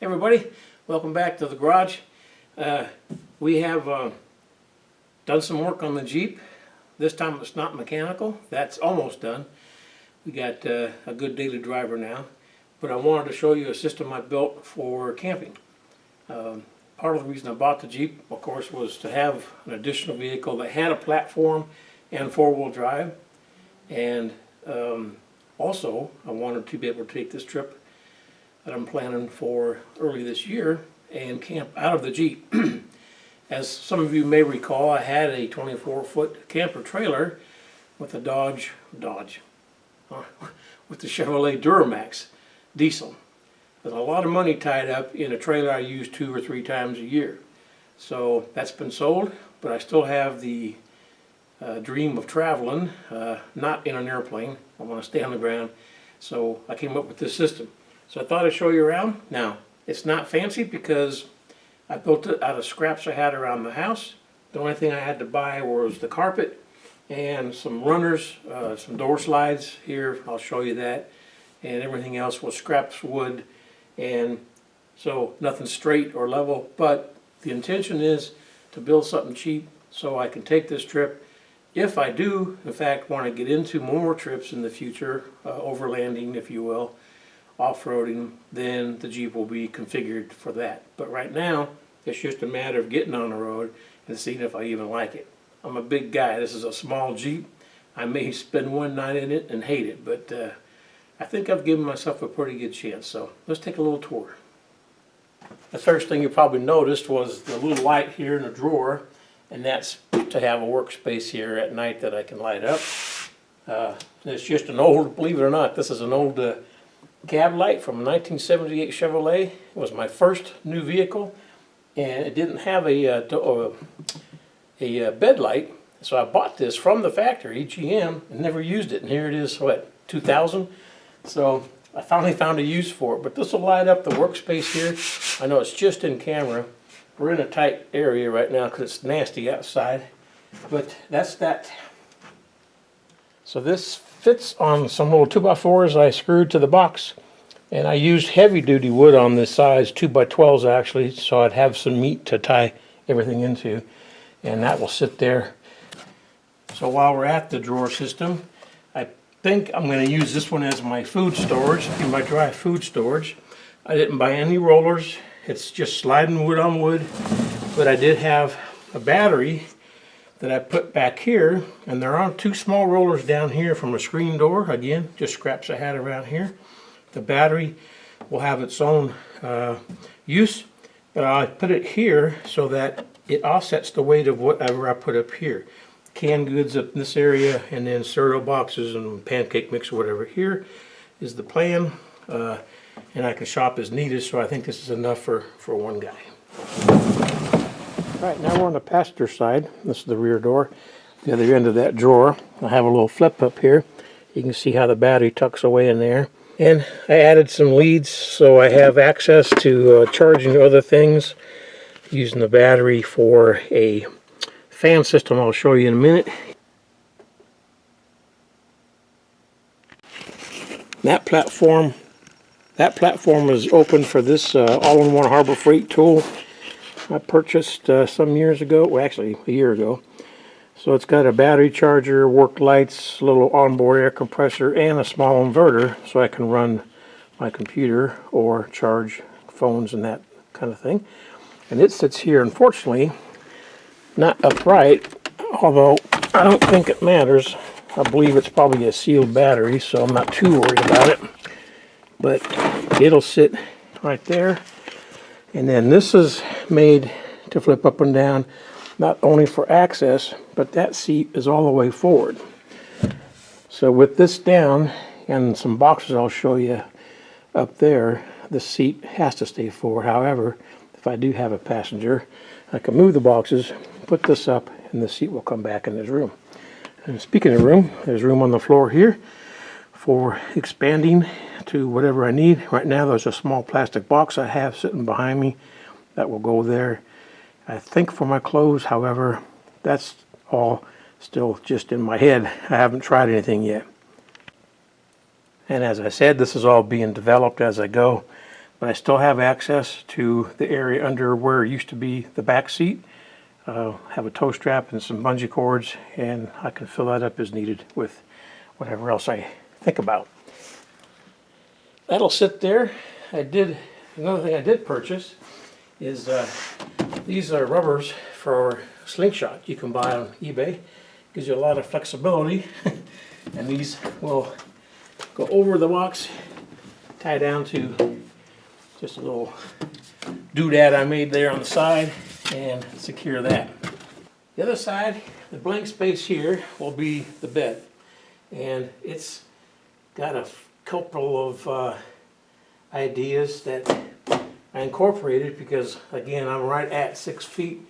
Hey everybody, welcome back to the garage. We have done some work on the Jeep. This time it's not mechanical. That's almost done. We got a good daily driver now. But I wanted to show you a system I built for camping. Part of the reason I bought the Jeep, of course, was to have an additional vehicle that had a platform and four-wheel drive. And also, I wanted to be able to take this trip that I'm planning for early this year and camp out of the Jeep. As some of you may recall, I had a 24-foot camper trailer with a with the Chevrolet Duramax diesel. There's a lot of money tied up in a trailer I use 2 or 3 times a year. So that's been sold, but I still have the dream of traveling, not in an airplane. I want to stay on the ground. So I came up with this system. So I thought I'd show you around. Now, it's not fancy because I built it out of scraps I had around the house. The only thing I had to buy was the carpet and some runners, some door slides here. I'll show you that. And everything else was scraps, wood, and so nothing straight or level. But the intention is to build something cheap so I can take this trip. If I do, in fact, want to get into more trips in the future, overlanding, if you will, off-roading, then the Jeep will be configured for that. But right now, it's just a matter of getting on the road and seeing if I even like it. I'm a big guy. This is a small Jeep. I may spend one night in it and hate it, but I think I've given myself a pretty good chance. So let's take a little tour. The first thing you probably noticed was the little light here in the drawer, and that's to have a workspace here at night that I can light up. It's just an old, believe it or not, this is an old cab light from a 1978 Chevrolet. It was my first new vehicle, and it didn't have a bed light, so I bought this from the factory, GM, and never used it. And here it is, what, 2000? So I finally found a use for it. But this will light up the workspace here. I know it's just in camera. We're in a tight area right now because it's nasty outside. But that's that. So this fits on some little 2x4s I screwed to the box. And I used heavy duty wood on this size, 2x12s actually, so I'd have some meat to tie everything into. And that will sit there. So while we're at the drawer system, I think I'm going to use this one as my food storage, my dry food storage. I didn't buy any rollers. It's just sliding wood on wood. But I did have a battery that I put back here, and there are 2 small rollers down here from a screen door. Again, just scraps I had around here. The battery will have its own use, but I put it here so that it offsets the weight of whatever I put up here. Canned goods up in this area, and then cereal boxes and pancake mix or whatever. Here is the plan, and I can shop as needed, so I think this is enough for one guy. All right, now we're on the passenger side. This is the rear door. The other end of that drawer, I have a little flip up here. You can see how the battery tucks away in there. And I added some leads so I have access to charging other things using the battery for a fan system I'll show you in a minute. That platform is open for this all-in-one Harbor Freight tool I purchased some years ago, well actually a year ago. So it's got a battery charger, work lights, a little onboard air compressor, and a small inverter so I can run my computer or charge phones and that kind of thing. And it sits here, unfortunately, not upright, although I don't think it matters. I believe it's probably a sealed battery, so I'm not too worried about it. But it'll sit right there. And then this is made to flip up and down, not only for access, but that seat is all the way forward. So with this down and some boxes I'll show you up there, the seat has to stay forward. However, if I do have a passenger, I can move the boxes, put this up, and the seat will come back in this room. And speaking of room, there's room on the floor here for expanding to whatever I need. Right now there's a small plastic box I have sitting behind me that will go there. I think for my clothes, however, that's all still just in my head. I haven't tried anything yet. And as I said, this is all being developed as I go. but I still have access to the area under where it used to be the back seat. Have a tow strap and some bungee cords, and I can fill that up as needed with whatever else I think about. That'll sit there. Another thing I did purchase is these are rubbers for slingshot. You can buy on eBay. Gives you a lot of flexibility. And these will go over the box, tie down to just a little doodad I made there on the side, and secure that. The other side, the blank space here, will be the bed. And it's got a couple of ideas that I incorporated because, again, I'm right at 6 feet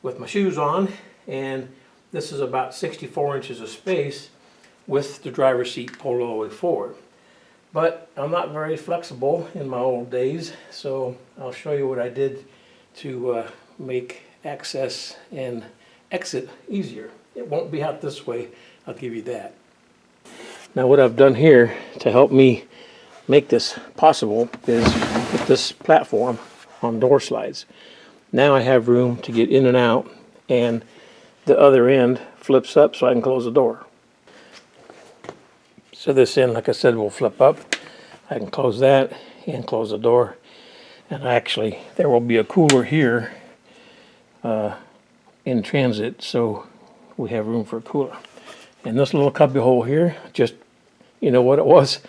with my shoes on, and this is about 64 inches of space with the driver's seat pulled all the way forward. But I'm not very flexible in my old days, so I'll show you what I did to make access and exit easier. It won't be out this way, I'll give you that. Now what I've done here to help me make this possible is put this platform on door slides. Now I have room to get in and out, and the other end flips up so I can close the door. So this end, like I said, will flip up. I can close that and close the door. And actually, there will be a cooler here in transit, so we have room for a cooler. And this little cubby hole here, just, you know what it was?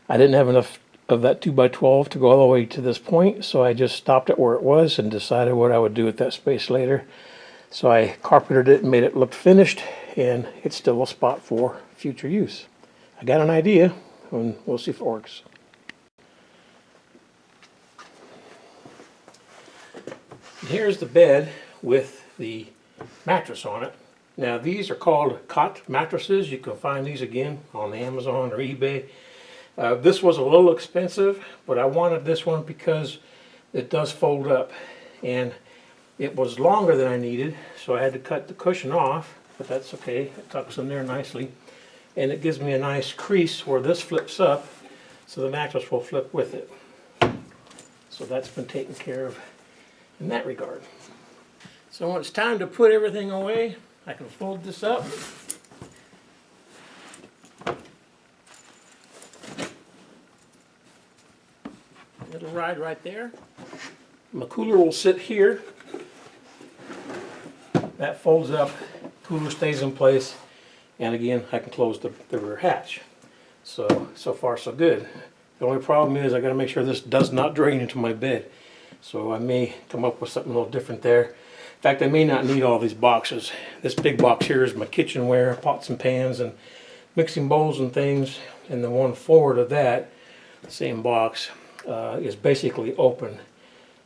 I didn't have enough of that 2x12 to go all the way to this point, so I just stopped it where it was and decided what I would do with that space later. So I carpeted it and made it look finished, and it's still a spot for future use. I got an idea, and we'll see if it works. Here's the bed with the mattress on it. Now these are called Cot Mattresses. You can find these again on Amazon or eBay. This was a little expensive, but I wanted this one because it does fold up, and it was longer than I needed, so I had to cut the cushion off, but that's okay. It tucks in there nicely, and it gives me a nice crease where this flips up, so the mattress will flip with it. So that's been taken care of in that regard. So when it's time to put everything away, I can fold this up. It'll ride right there. My cooler will sit here. That folds up, cooler stays in place, and again I can close the rear hatch. So far so good. The only problem is I got to make sure this does not drain into my bed. So I may come up with something a little different there. In fact, I may not need all these boxes. This big box here is my kitchenware, pots and pans and mixing bowls and things, and the one forward of that, the same box, is basically open.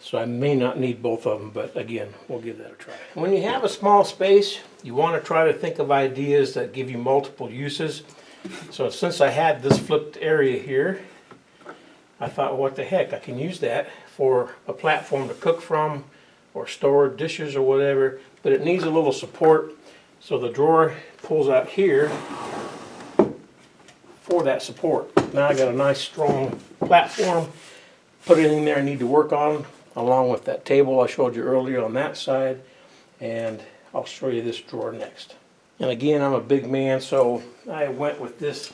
So I may not need both of them, but again, we'll give that a try. When you have a small space, you want to try to think of ideas that give you multiple uses. So since I had this flipped area here, I thought, what the heck, I can use that for a platform to cook from or store dishes or whatever, but it needs a little support, so the drawer pulls out here for that support. Now I got a nice strong platform, put anything there I need to work on, along with that table I showed you earlier on that side, and I'll show you this drawer next. And again, I'm a big man, so I went with this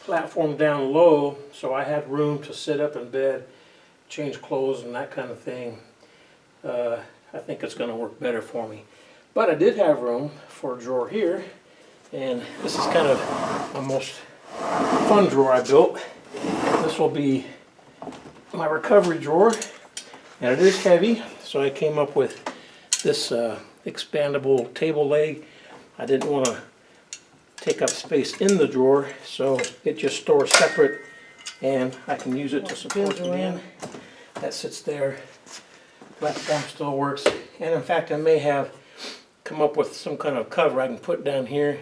platform down low, so I had room to sit up in bed, change clothes and that kind of thing. I think it's going to work better for me. But I did have room for a drawer here, and this is kind of the most fun drawer I built. This will be my recovery drawer, and it is heavy, so I came up with this expandable table leg. I didn't want to take up space in the drawer, so it just stores separate, and I can use it to support the man. That sits there. Platform still works, and in fact I may have come up with some kind of cover I can put down here,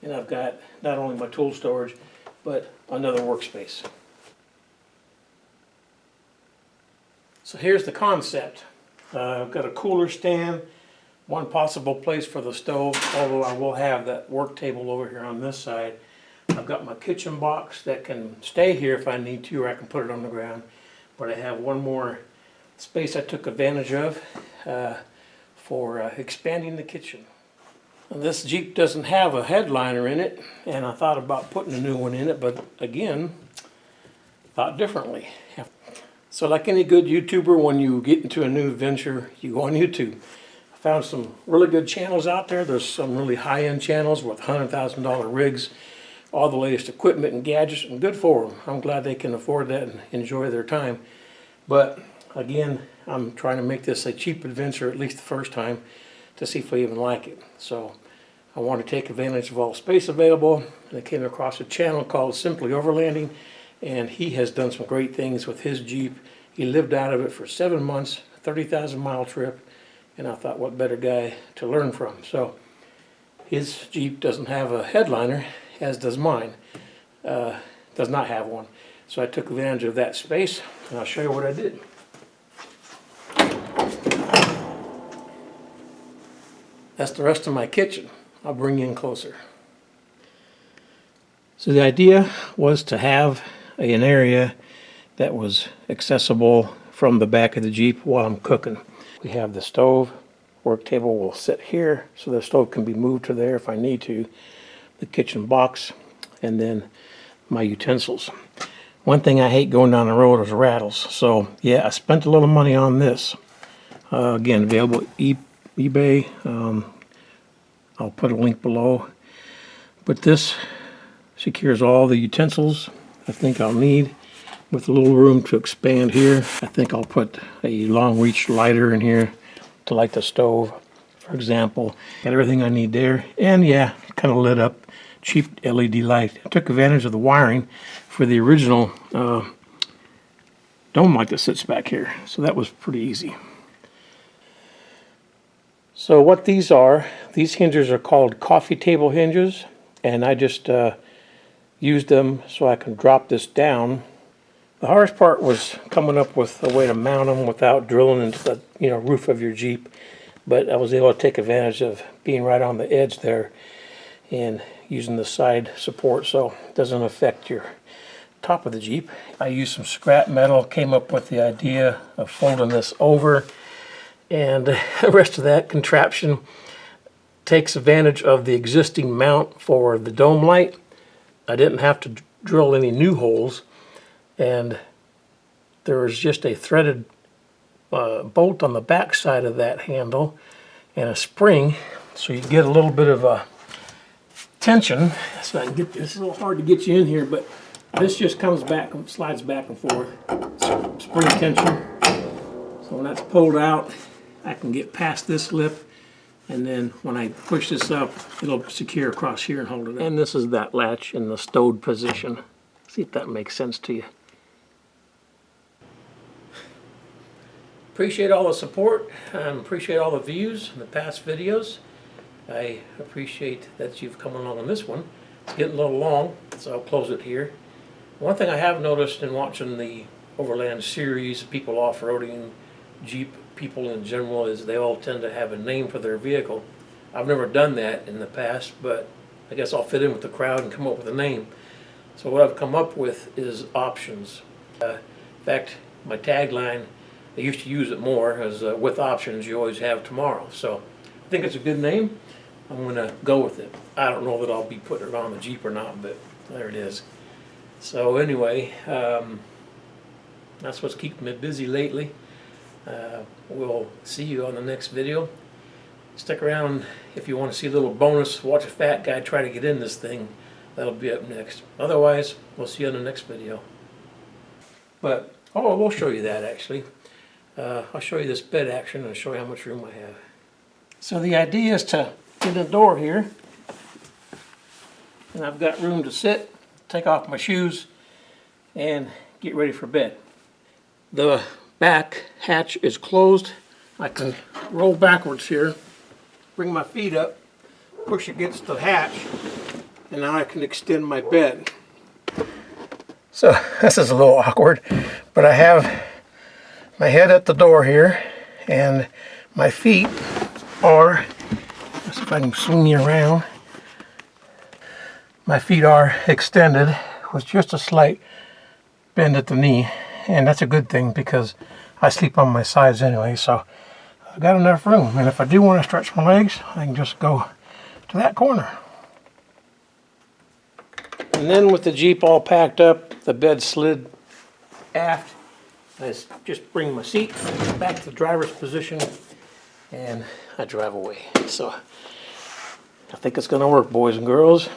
and I've got not only my tool storage but another workspace. So here's the concept. I've got a cooler stand, one possible place for the stove, although I will have that work table over here on this side. I've got my kitchen box that can stay here if I need to, or I can put it on the ground. But I have one more space I took advantage of for expanding the kitchen. And this Jeep doesn't have a headliner in it, and I thought about putting a new one in it, but again, thought differently. So like any good YouTuber, when you get into a new venture, you go on YouTube. I found some really good channels out there. There's some really high-end channels with $100,000 rigs, all the latest equipment and gadgets, and good for them. I'm glad they can afford that and enjoy their time. But again, I'm trying to make this a cheap adventure, at least the first time, to see if I even like it. So I want to take advantage of all space available, and I came across a channel called Simply Overlanding, and he has done some great things with his Jeep. He lived out of it for 7 months, 30,000 mile trip, and I thought what better guy to learn from. So his Jeep doesn't have a headliner, as does mine. Does not have one. So I took advantage of that space, and I'll show you what I did. That's the rest of my kitchen. I'll bring you in closer. So the idea was to have an area that was accessible from the back of the Jeep while I'm cooking. We have the stove. Work table will sit here, so the stove can be moved to there if I need to. The kitchen box, and then my utensils. One thing I hate going down the road is rattles. So yeah, I spent a little money on this. Again, available eBay. I'll put a link below. But this secures all the utensils I think I'll need, with a little room to expand here. I think I'll put a long reach lighter in here to light the stove, for example. Got everything I need there. And yeah, kind of lit up, cheap LED light. I took advantage of the wiring for the original dome light that sits back here. So that was pretty easy. So what these hinges are called coffee table hinges, and I just used them so I can drop this down. The hardest part was coming up with a way to mount them without drilling into the roof of your Jeep, but I was able to take advantage of being right on the edge there and using the side support so it doesn't affect your top of the Jeep. I used some scrap metal, came up with the idea of folding this over, and the rest of that contraption takes advantage of the existing mount for the dome light. I didn't have to drill any new holes, and there is just a threaded bolt on the back side of that handle and a spring, so you get a little bit of a tension. So I can get this. It's a little hard to get you in here, but this just comes back and slides back and forth. Spring tension. So when that's pulled out, I can get past this lip, and then when I push this up, it'll secure across here and hold it up. And this is that latch in the stowed position. See if that makes sense to you. Appreciate all the support. Appreciate all the views in the past videos. I appreciate that you've come along on this one. It's getting a little long, so I'll close it here. One thing I have noticed in watching the Overland series, people off-roading, Jeep people in general, is they all tend to have a name for their vehicle. I've never done that in the past, but I guess I'll fit in with the crowd and come up with a name. So what I've come up with is options. In fact, my tagline, I used to use it more, as with options you always have tomorrow. So I think it's a good name. I'm going to go with it. I don't know that I'll be putting it on the Jeep or not, but there it is. So anyway, that's what's keeping me busy lately. We'll see you on the next video. Stick around if you want to see a little bonus. Watch a fat guy try to get in this thing. That'll be up next. Otherwise, we'll see you on the next video. But, we'll show you that actually. I'll show you this bed action and show you how much room I have. So the idea is to get in the door here, and I've got room to sit, take off my shoes, and get ready for bed. The back hatch is closed. I can roll backwards here, bring my feet up, push against the hatch, and now I can extend my bed. So this is a little awkward, but I have my head at the door here, and my feet are, let's see if I can swing you around. my feet are extended with just a slight bend at the knee, and that's a good thing because I sleep on my sides anyway, so I've got enough room. And if I do want to stretch my legs, I can just go to that corner. And then with the Jeep all packed up, the bed slid aft, I just bring my seat back to the driver's position and I drive away. So I think it's going to work, boys and girls.